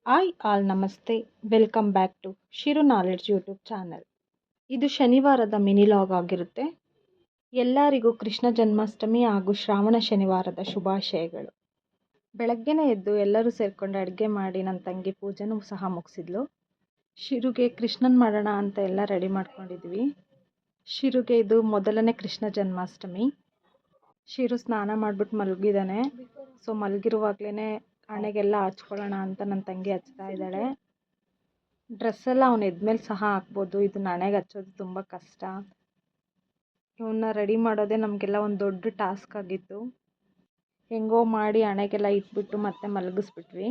Hi all ನಮಸ್ತೆ, welcome back to Shiru knowledge YouTube channel. ಇದು ಶನಿವಾರದ ಮಿನಿ ಲಾಗ್ ಆಗಿರುತ್ತೆ. ಎಲ್ಲರಿಗೂ ಕೃಷ್ಣ ಜನ್ಮಾಷ್ಟಮಿ ಹಾಗೂ ಶ್ರಾವಣ ಶನಿವಾರದ ಶುಭಾಶಯಗಳು. ಬೆಳಗ್ಗೆನೇ ಎದ್ದು ಎಲ್ಲರೂ ಸೇರಿಕೊಂಡು ಅಡುಗೆ ಮಾಡಿ ನನ್ನ ತಂಗಿ ಪೂಜೆನೂ ಸಹ ಮುಗಿಸಿದ್ಲು. ಶಿರುಗೆ ಕೃಷ್ಣನ್ ಮಾಡೋಣ ಅಂತ ಎಲ್ಲ ರೆಡಿ ಮಾಡ್ಕೊಂಡಿದ್ವಿ. ಶಿರುಗೆ ಇದು ಮೊದಲನೇ ಕೃಷ್ಣ ಜನ್ಮಾಷ್ಟಮಿ. ಶಿರು ಸ್ನಾನ ಮಾಡಿಬಿಟ್ಟು ಮಲಗಿದ್ದಾನೆ. ಸೊ ಮಲಗಿರುವಾಗಲೇ ಹಣೆಗೆಲ್ಲ ಹಚ್ಕೊಳ್ಳೋಣ ಅಂತ ನನ್ನ ತಂಗಿ ಹಚ್ತಾ ಇದ್ದಾಳೆ. ಡ್ರೆಸ್ಸೆಲ್ಲ ಅವನು ಎದ್ಮೇಲೆ ಸಹ ಹಾಕ್ಬೋದು. ಇದನ್ನ ಹಣೆಗೆ ಹಚ್ಚೋದು ತುಂಬ ಕಷ್ಟ. ಇವನ್ನ ರೆಡಿ ಮಾಡೋದೇ ನಮಗೆಲ್ಲ ಒಂದು ದೊಡ್ಡ ಟಾಸ್ಕ್ ಆಗಿತ್ತು. ಹೆಂಗೋ ಮಾಡಿ ಹಣೆಗೆಲ್ಲ ಇಟ್ಬಿಟ್ಟು ಮತ್ತೆ ಮಲಗಿಸ್ಬಿಟ್ವಿ.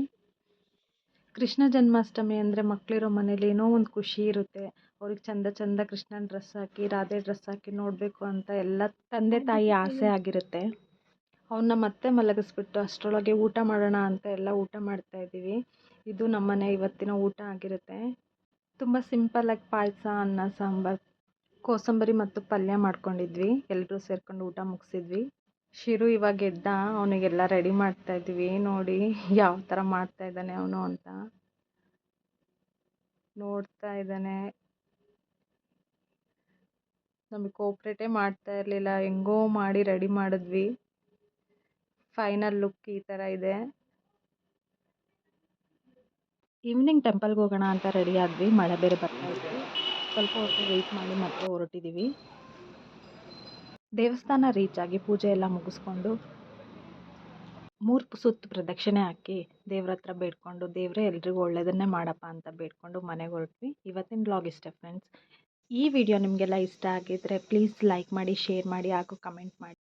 ಕೃಷ್ಣ ಜನ್ಮಾಷ್ಟಮಿ ಅಂದರೆ ಮಕ್ಕಳಿರೋ ಮನೇಲಿ ಏನೋ ಒಂದು ಖುಷಿ ಇರುತ್ತೆ. ಅವ್ರಿಗೆ ಚಂದ ಚಂದ ಕೃಷ್ಣನ ಡ್ರೆಸ್ ಹಾಕಿ ರಾಧೆ ಡ್ರೆಸ್ ಹಾಕಿ ನೋಡಬೇಕು ಅಂತ ಎಲ್ಲ ತಂದೆ ತಾಯಿ ಆಸೆ ಆಗಿರುತ್ತೆ. ಅವನ್ನ ಮತ್ತೆ ಮಲಗಿಸ್ಬಿಟ್ಟು ಅಷ್ಟರೊಳಗೆ ಊಟ ಮಾಡೋಣ ಅಂತ ಎಲ್ಲ ಊಟ ಮಾಡ್ತಾಯಿದ್ದೀವಿ. ಇದು ನಮ್ಮನೆ ಇವತ್ತಿನ ಊಟ ಆಗಿರುತ್ತೆ. ತುಂಬ ಸಿಂಪಲ್ಲಾಗಿ ಪಾಯಸ, ಅನ್ನ, ಸಾಂಬಾರು, ಕೋಸಂಬರಿ ಮತ್ತು ಪಲ್ಯ ಮಾಡ್ಕೊಂಡಿದ್ವಿ. ಎಲ್ಲರೂ ಸೇರ್ಕೊಂಡು ಊಟ ಮುಗಿಸಿದ್ವಿ. ಶಿರು ಇವಾಗ ಎದ್ದ, ಅವನಿಗೆಲ್ಲ ರೆಡಿ ಮಾಡ್ತಾಯಿದ್ವಿ. ನೋಡಿ ಯಾವ ಥರ ಮಾಡ್ತಾ ಇದ್ದಾನೆ ಅವನು ಅಂತ ನೋಡ್ತಾ ಇದ್ದಾನೆ. ನಮಗೆ ಕೋಪ್ರೇಟೇ ಮಾಡ್ತಾ ಇರಲಿಲ್ಲ. ಹೆಂಗೋ ಮಾಡಿ ರೆಡಿ ಮಾಡಿದ್ವಿ. ಫೈನಲ್ ಲುಕ್ ಈ ಥರ ಇದೆ. ಈವ್ನಿಂಗ್ ಟೆಂಪಲ್ಗೆ ಹೋಗೋಣ ಅಂತ ರೆಡಿ ಆದ್ವಿ. ಮಳೆ ಬೇರೆ ಬರ್ತಾ ಇತ್ತು. ಸ್ವಲ್ಪ ಹೊತ್ತು ವೆಯ್ಟ್ ಮಾಡಿ ಮತ್ತೆ ಹೊರಟಿದ್ದೀವಿ. ದೇವಸ್ಥಾನ ರೀಚ್ ಆಗಿ ಪೂಜೆ ಎಲ್ಲ ಮುಗಿಸ್ಕೊಂಡು 3 ಸುತ್ತು ಪ್ರದಕ್ಷಿಣೆ ಹಾಕಿ ದೇವ್ರ ಹತ್ರ ಬೇಡ್ಕೊಂಡು, ದೇವರೇ ಎಲ್ರಿಗೂ ಒಳ್ಳೆಯದನ್ನೇ ಮಾಡಪ್ಪ ಅಂತ ಬೇಡ್ಕೊಂಡು ಮನೆಗೆ ಹೊರಟ್ವಿ. ಇವತ್ತಿನ ಬ್ಲಾಗ್ ಇಷ್ಟೇ ಫ್ರೆಂಡ್ಸ್. ಈ ವಿಡಿಯೋ ನಿಮಗೆಲ್ಲ ಇಷ್ಟ ಆಗಿದ್ದರೆ ಪ್ಲೀಸ್ ಲೈಕ್ ಮಾಡಿ, ಶೇರ್ ಮಾಡಿ ಹಾಗೂ ಕಮೆಂಟ್ ಮಾಡಿ.